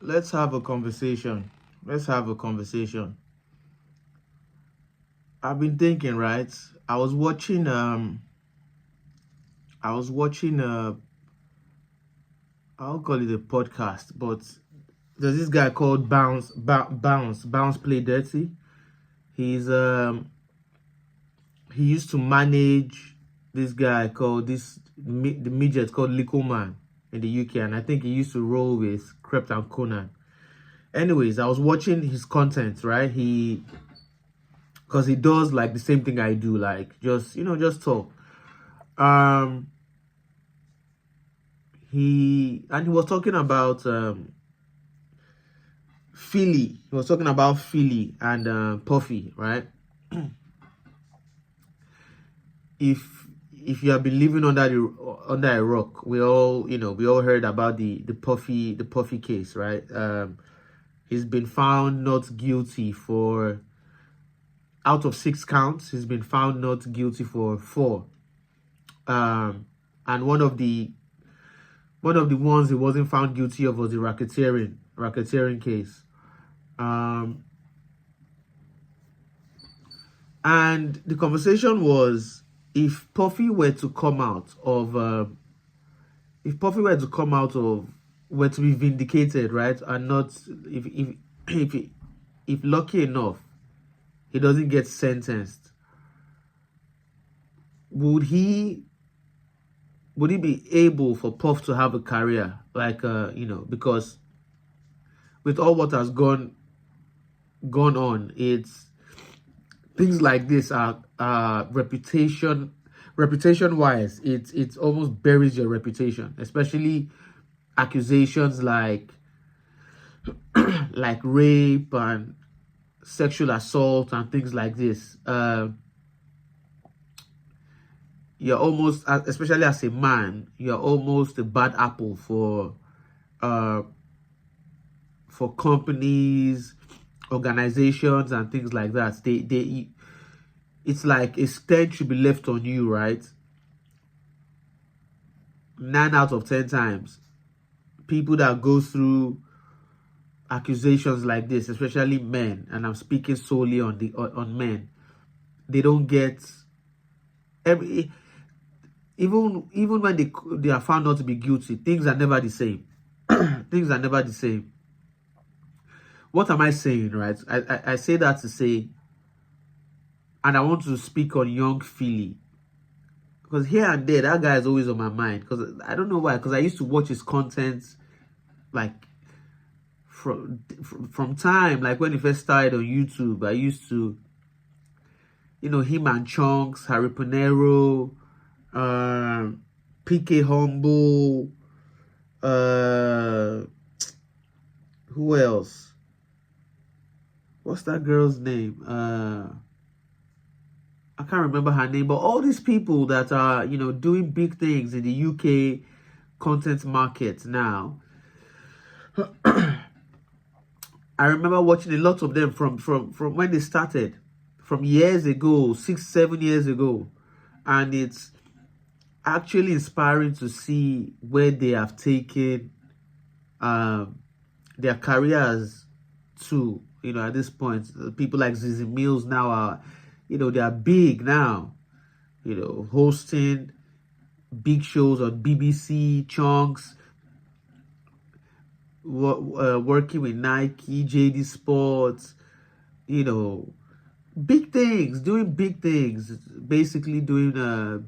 let's have a conversation. Let's have a conversation. I've been thinking, right? I was watching I'll call it a podcast, but there's this guy called Bounce Play Dirty. He's he used to manage this guy called the midget called Lico Man in the UK, and I think he used to roll with Krept and Conan. Anyways, I was watching his content, right? Because he does like the same thing I do, like just just talk. He was talking about Philly. He was talking about Philly and Puffy, right? If you have been living under a rock, we all heard about the Puffy case, right? He's been found not guilty for, out of 6 counts, he's been found not guilty for 4. And one of the ones he wasn't found guilty of was the racketeering case. And the conversation was, if Puffy were to come out of were to be vindicated, right, and not, if lucky enough he doesn't get sentenced, would he be able for Puff to have a career, like because with all what has gone on, it's things like this are reputation wise, it almost buries your reputation, especially accusations like rape and sexual assault and things like this. You're almost, especially as a man, you're almost a bad apple for companies, organizations, and things like that. It's like a stench should be left on you, right? 9 out of 10 times, people that go through accusations like this, especially men, and I'm speaking solely on men, they don't get even when they are found not to be guilty, things are never the same. Things are never the same. What am I saying, right? I say that to say, and I want to speak on young Philly, because here and there that guy is always on my mind, because I don't know why, because I used to watch his content like from time, like when he first started on YouTube. I used to, him and Chunks, Harry Panero, PK Humble, who else? What's that girl's name? I can't remember her name, but all these people that are, doing big things in the UK content market now. I remember watching a lot of them from when they started, from years ago, 6-7 years ago, and it's actually inspiring to see where they have taken their careers to. At this point, people like Zizi Mills now are, they are big now, hosting big shows on BBC, Chunks, working with Nike, JD Sports, big things, doing big things, basically doing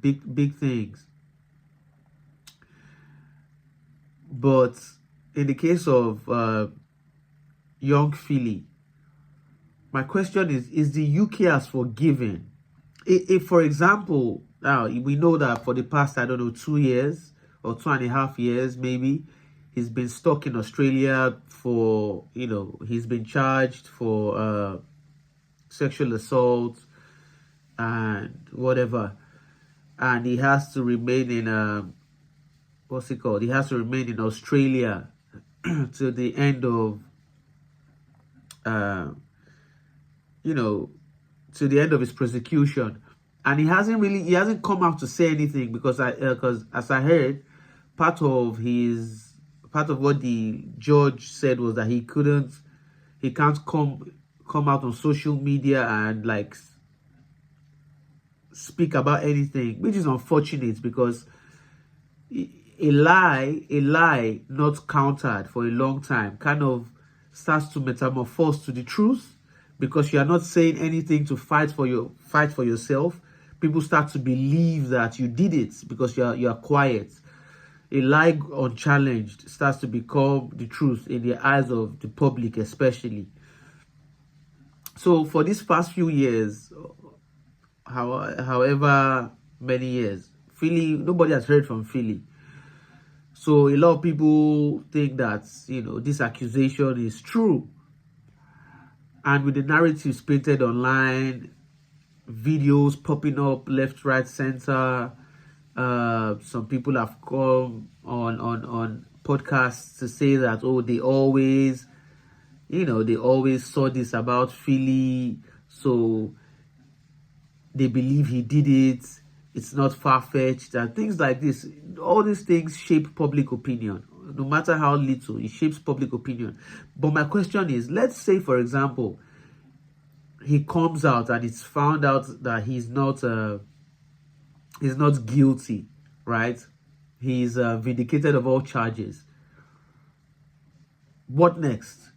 big things. But in the case of young Philly, my question is the UK as forgiving? If for example, now we know that for the past, I don't know, 2 years or 2.5 years, maybe, he's been stuck in Australia for, he's been charged for sexual assault and whatever, and he has to remain in what's it called? He has to remain in Australia to the end of to the end of his prosecution, and he hasn't come out to say anything, because as I heard, part of his part of what the judge said was that he can't come out on social media and like speak about anything, which is unfortunate because a lie not countered for a long time kind of starts to metamorphose to the truth, because you are not saying anything to fight for yourself. People start to believe that you did it because you are quiet. A lie unchallenged starts to become the truth in the eyes of the public, especially. So for these past few years, however many years, nobody has heard from Filly. So a lot of people think that, this accusation is true. And with the narratives painted online, videos popping up left, right, center, some people have come on podcasts to say that, they always saw this about Filly, so they believe he did it. It's not far-fetched, and things like this. All these things shape public opinion. No matter how little, it shapes public opinion. But my question is, let's say, for example, he comes out and it's found out that he's not guilty, right? He's vindicated of all charges. What next?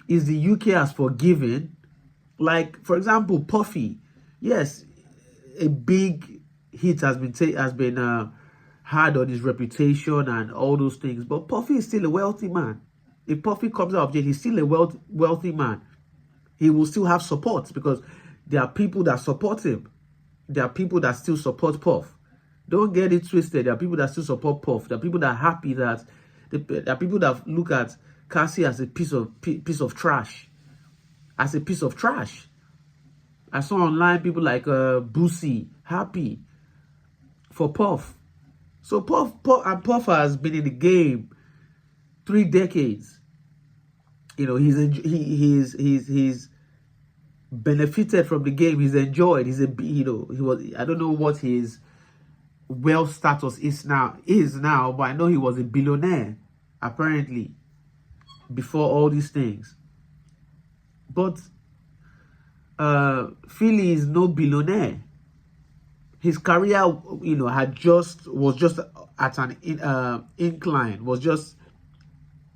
Is the UK has forgiven? Like, for example, Puffy. Yes, a big hit has been hard on his reputation and all those things. But Puffy is still a wealthy man. If Puffy comes out of jail, he's still a wealthy man. He will still have support because there are people that support him. There are people that still support Puff. Don't get it twisted. There are people that still support Puff. There are people that are happy that there are people that look at Cassie as a piece of trash. As a piece of trash. I saw online people like Boosie happy for Puff. So Puff has been in the game 3 decades. He's benefited from the game. He's enjoyed. I don't know what his wealth status is now, but I know he was a billionaire apparently before all these things. But Filly is no billionaire. His career, was just at an incline,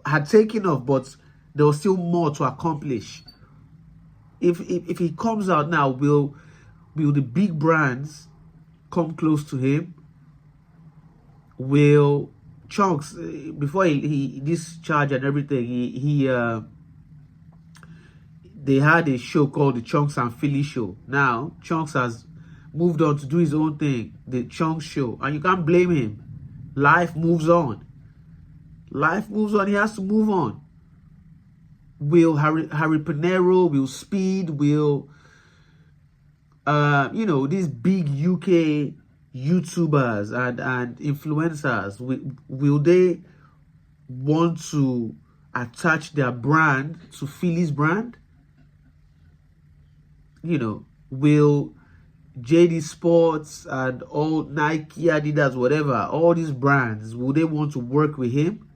had taken off, but there was still more to accomplish. If he comes out now, will the big brands come close to him? Will Chunks, before he this charge and everything, they had a show called the Chunks and Filly Show. Now Chunks has moved on to do his own thing, the Chunks Show, and you can't blame him. Life moves on. He has to move on. Will Harry Panero, will Speed, will these big UK YouTubers and influencers, will they want to attach their brand to Filly's brand? Will JD Sports and all Nike, Adidas, whatever, all these brands, will they want to work with him?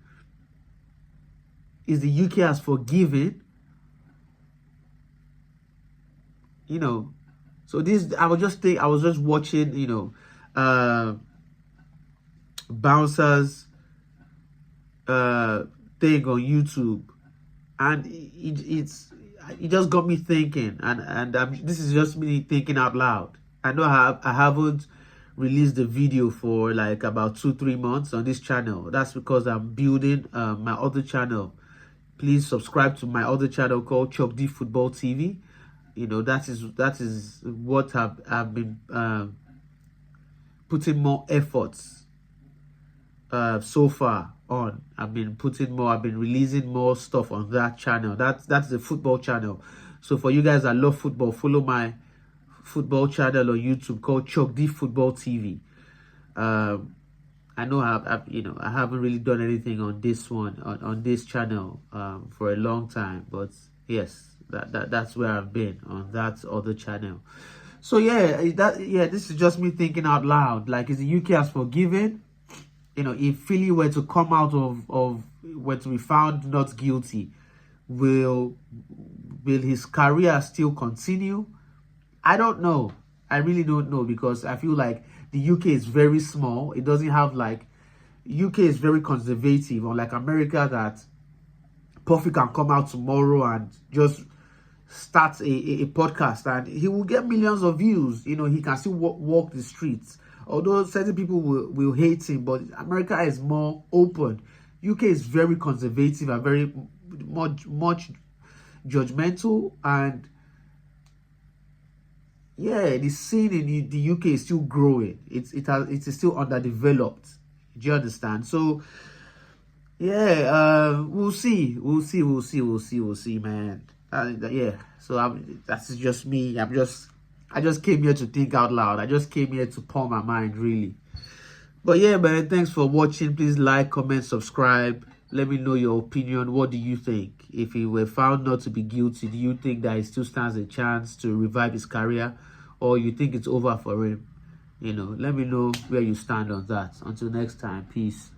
Is the UK has forgiven? So this, I was just watching, Bouncers thing on YouTube, and it just got me thinking, and this is just me thinking out loud. I know I haven't released the video for like about 2-3 months on this channel. That's because I'm building my other channel. Please subscribe to my other channel called Chuk-d Football TV. That is what I've been putting more efforts so far on. I've been releasing more stuff on that channel. That's the football channel. So for you guys that love football, follow my football channel on YouTube called Chuk-d Football TV. I know I haven't really done anything on this one on this channel for a long time, but yes, that's where I've been, on that other channel. So this is just me thinking out loud. Like, is the UK has forgiven? you know, if Philly were to come out were to be found not guilty, will his career still continue? I don't know. I really don't know, because I feel like the UK is very small. It doesn't have like, UK is very conservative, unlike America, that Puffy can come out tomorrow and just start a podcast and he will get millions of views. You know, he can still walk the streets. Although certain people will hate him, but America is more open. UK is very conservative and very much judgmental, and yeah, the scene in the UK is still growing. It is still underdeveloped. Do you understand? So yeah, we'll see, man. Yeah. So that's just me. I just came here to think out loud. I just came here to pour my mind, really. But yeah, man, thanks for watching. Please like, comment, subscribe. Let me know your opinion. What do you think? If he were found not to be guilty, do you think that he still stands a chance to revive his career, or you think it's over for him? You know, let me know where you stand on that. Until next time, peace.